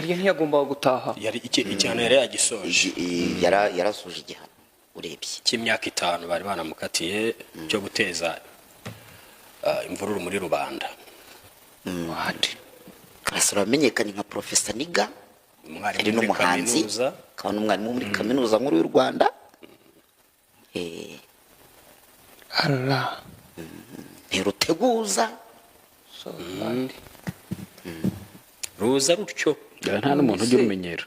hariya ntiyagombaga gutaha yari igihano yari yagisoje yarasoje igihano urebye cy'imyaka 5 bari banamukatiye cyo guteza imvururu muri rubanda. Karasira wamenyekanye nka Professor Niga, ari n'umuhanzi kandi umwarimu muri kaminuza nkuru y'u Rwanda. Allah ntiruteguza ruza rutyo nta n'umuntu ugira umenyera.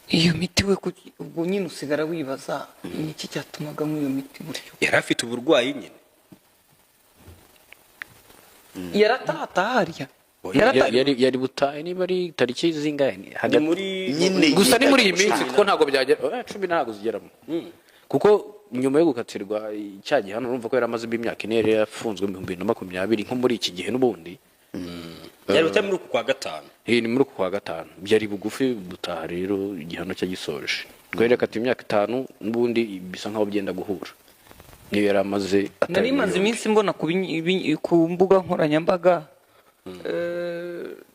Iyo miti we ubwo nyine usigara wibaza iki cyatumaga mu iyo miti buryo yari afite uburwayi nyine yaratahariya yari butaye niba ari tariki zingahe hagati muri nyine gusa ni muri iyi minsi kuko ntago byagera 10 ntago zigeramo kuko nyuma yo gukatirwa icyagiye hano urumva ko yari amaze imyaka ine yari yafunzwe mu 2020 nko muri iki gihe n'ubundi yari utari muri kwa gatanu ni muri kwa gatanu byari bugufi butaha rero igihano cyo gisoje twere kati imyaka 5 n'ubundi bisa nkaho byenda guhura niyo yari amaze nari maze iminsi mbona ku mbuga nkoranyambaga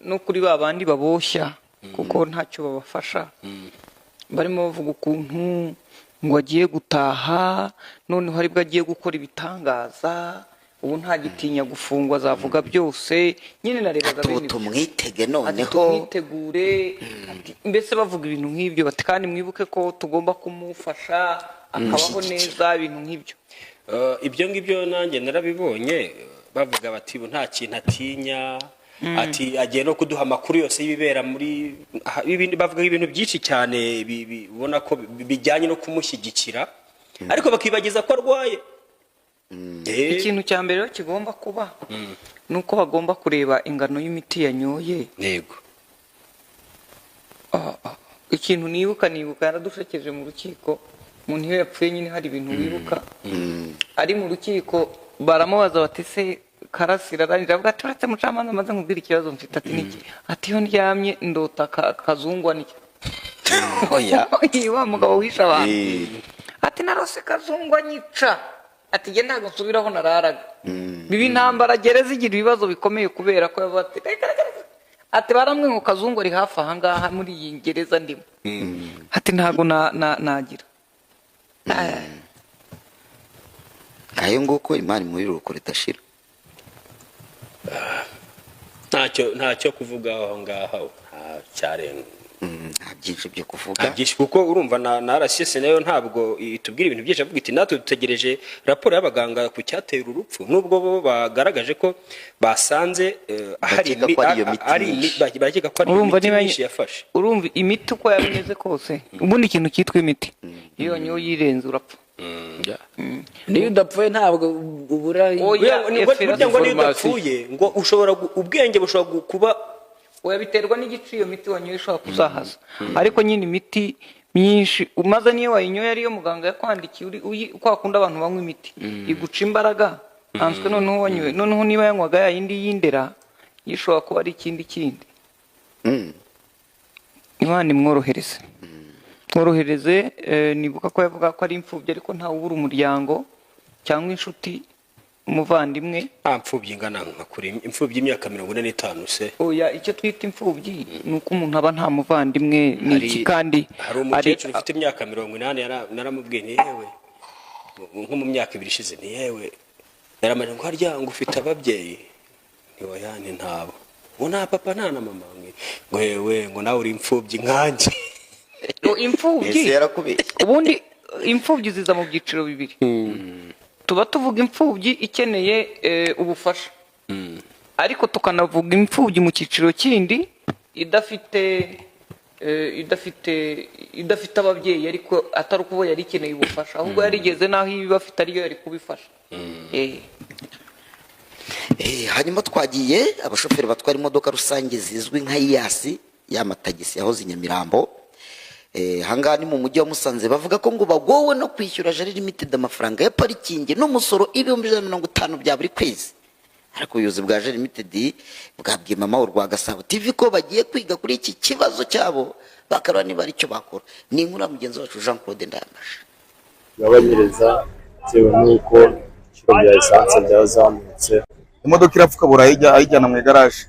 no kuri babandi baboshya kuko ntacyo babafasha barimo bavuga ukuntu ngo agiye gutaha none hari bwo agiye gukora ibitangaza ubu nta gitinya gufungwa azavuga byose nyine narebaga bene tumwitege noneho tumwitegure mbese bavuga ibintu nk'ibyo bati kandi mwibuke ko tugomba kumufasha akabaho neza ibintu nk'ibyo ibyo ngibyo nanjye narabibonye bavuga bati nta kintu atinya ati agiye no kuduha amakuru yose y'ibibera muri ibindi bavuga ibintu byinshi cyane bibona ko bijyanye no kumushyigikira ariko bakibagiza ko arwaye. Ikintu cya mbere kigomba kuba nuko bagomba kureba ingano y'imiti yanyoye. Yego. Ikintu nibuka yaradushekeje mu rukiko umuntu iyo yapfuye nyine hari ibintu wibuka ari mu rukiko baramubaza bati se Karasira arangira avuga ati uretse mucamanza maze nkubwira ikibazo mfite ati niki ati iyo ndyamye ndota kazungwa niki oya wa mugabo wisha abantu ati narose kazungwa nyica ati je ntago nsubiraho nararaga bibi ntambara gereza igira ibibazo bikomeye kubera ko yabati ati baramwe ngo kazungu ari hafi aha ngaha muri iyi gereza ndimo ati ntago nagira ayo nguko imana muri ruko ritashira ntacyo kuvuga aho ngaho cyarenga byinshi byo kuvuga byinshi kuko urumva na RCS nayo ntabwo itubwira ibintu byinshi avuga iti natwe dutegereje raporo y'abaganga ku cyatera urupfu nubwo bo bagaragaje ko basanze hari bakeka ko ari imiti myinshi yafashe urumva imiti uko yabimeze kose ubundi ikintu cyitwa imiti iyo nyo yirenze urapfa niyo udapfuye ntabwo ubura burya ngo niyo udapfuye ngo ushobora ubwenge bushobora kuba biterwa n'igiciro imiti wanyoye ishobora kuzahaza ariko nyine imiti myinshi umaze niyo wayinyoye ariyo muganga yakwandikiye uko akunda abantu banywa imiti iguca imbaraga answe noneho wanyoye noneho niba yanywaga yindi yindera yishobora kuba ari ikindi Imana imworohereze tworohereze nibuka ko yavuga ko ari imfubyi ariko nta ubura umuryango cyangwa inshuti umuvandimwe amfubyi ingana nka kuri imfubyi imyaka 45 se oya icyo twita imfubyi nuko umuntu aba nta muvandimwe niki kandi hari umukecuru ufite imyaka 80 naramubwiye ni yewe nko mu myaka 2 ishize ni yewe naramaje ngo harya ngo ufite ababyeyi ni wayane ntabo ngo nta papa nta na mama ngo yewe ngo nawe uri imfubyi nkanje imfubyi ubundi imfubyi ziza mu byiciro bibiri tuba tuvuga imfubyi ikeneye ubufasha ariko tukanavuga imfubyi mu cyiciro kindi idafite ababyeyi ariko atari kubo yari ikeneye ubufasha ahubwo yarigeze naho ibi bafite ariyo yari kubifasha hanyuma twagiye abashoferi batwara imodoka rusange zizwi nka iyasi y'amatagisi yahoze Nyamirambo hangaha ni mu mujyi wa Musanze bavuga ko ngo bagowe no kwishyura Jari Limited amafaranga ya parikingi n'umusoro 150 bya buri kwezi ariko ubuyobozi bwa Jari Limited bwabwiye mama urwa Gasabo TV ko bagiye kwiga kuri iki kibazo cyabo bakarwa niba ari cyo bakora ni inkuru mugenzi wacu Jean Claude Ndayambaje yabanyereza cyewe nuko cyo bya essence byazamutse imodoka irapfuka burayijya ayijyana mu garage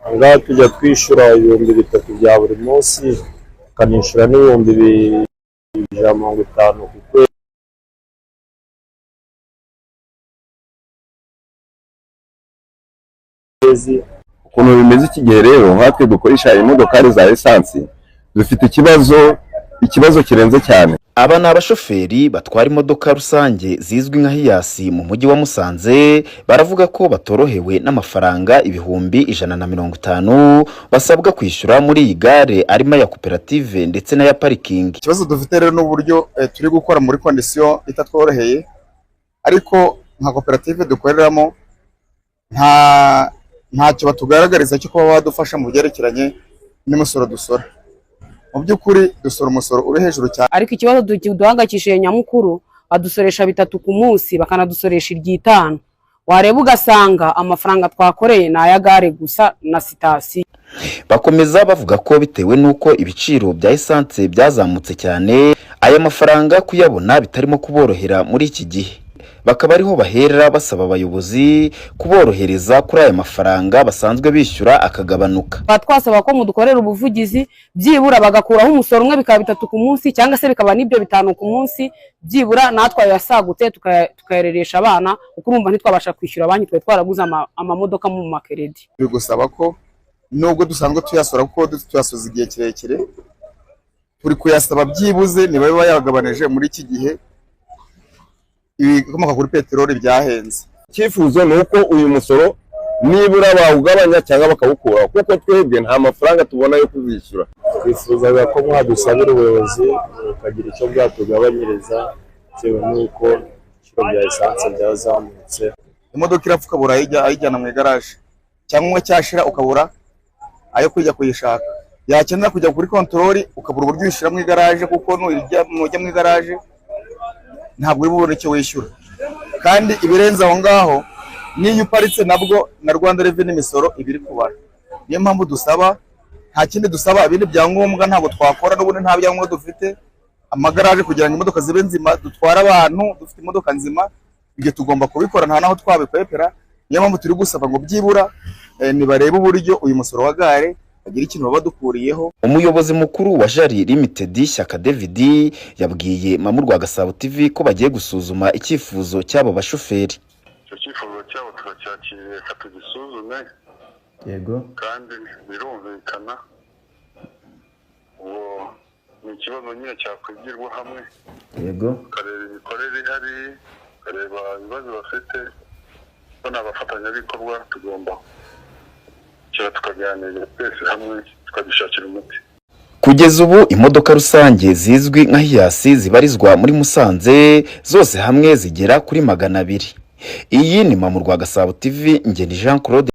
ahangaha tujya twishyura 3,000 bya buri munsi, tukanishyura n'ibihumbi 150 ku kwezi. Ukuntu bimeze iki gihe rero nkatwe dukoresha imodokari za esansi dufite ikibazo kirenze cyane. Aba ni abashoferi batwara imodoka rusange zizwi nka hiyasi mu mujyi wa Musanze, baravuga ko batorohewe n'amafaranga ibihumbi 150 basabwa kwishyura muri iyi gare arimo ya koperative ndetse n'aya parikingi. Ikibazo dufite rero n'uburyo turi gukora muri kondisiyo itatworoheye, ariko nka koperative dukoreramo ntacyo batugaragariza cyo kuba badufasha mu byerekeranye n'imisoro dusora. Mu by'ukuri dusora umusoro uri hejuru cyane, ariko ikibazo duhangayikishije nyamukuru badusoresha 3 ku munsi bakanadusoresha 5. Wareba ugasanga amafaranga twakoreye na aya gare gusa na sitasiyo. Bakomeza bavuga ko bitewe nuko ibiciro bya essence byazamutse cyane, aya mafaranga kuyabona bitarimo kuborohera muri iki gihe. Bakaba ariho bahera basaba abayobozi kuborohereza kuri aya mafaranga basanzwe bishyura akagabanuka. Twasaba ko mudukorera ubuvugizi byibura bagakuraho umusoro umwe bikaba 3 ku munsi cyangwa se bikaba nibyo 5 ku munsi, byibura natwe yasagutse tukayereresha abana, kuko urumva ntitwabasha kwishyura banki twe twaraguze amamodoka mu makeredi. Bigusaba ko nubwo dusanzwe tuyasora kuko tuyasoza igihe kirekire, turi kuyasaba byibuze niba yagabanije muri iki gihe ibikomoka kuri peteroli byahenze. Icyifuzo ni uko uyu musoro nibura bawugabanya cyangwa bakawukura, kuko twebwe nta mafaranga tubona yo kuzishyura. Twifuzaga ko mwadusabira ubuyobozi bukagira icyo bwatugabanyiriza bitewe n'uko ibiciro bya esanse byazamutse. Imodoka irapfa ukabura ayijyana mu igaraje, cyangwa cyashira ukabura ayo kujya kuyishaka, yakenera kujya kuri kontorori ukabura uburyo uyishyira mu igaraje, kuko nujya mu igaraje ntabwo uri bubone icyo wishyura. Kandi ibirenze aho ngaho niyo uparitse nabwo na Rwanda Revenue imisoro ibiri kubara. Niyo mpamvu dusaba, nta kindi dusaba, ibindi byangombwa ntabwo twakora, n'ubundi nta byangombwa dufite. Amagaraje kugira ngo imodoka zibe nzima dutwara abantu, dufite imodoka nzima, ibyo tugomba kubikora nta naho twabikwepera. Niyo mpamvu turi gusaba ngo byibura nibarebe uburyo uyu musoro wa gare bagira ikintu babadukuriyeho. Umuyobozi mukuru wa Jari Limited Shyaka David yabwiye Mamurwa Gasabo TV ko bagiye gusuzuma icyifuzo cy'abo bashoferi. Icyo cyifuzo cyabo turacyakiriye katugisuzume, Yego, kandi birumvikana. Uwo ni ikibazo nyine cyakwigirwa hamwe. Yego, Kareba imikorere ihari, kareba ibibazo bafite, ko n'abafatanyabikorwa tugomba tukaganira twese hamwe tukabishakira umuti. kugeza ubu imodoka rusange zizwi nka hiyasi zibarizwa muri Musanze zose hamwe zigera kuri 200. Iyi ni Mamurwa Gasabo TV, Ngeni Jean Claude.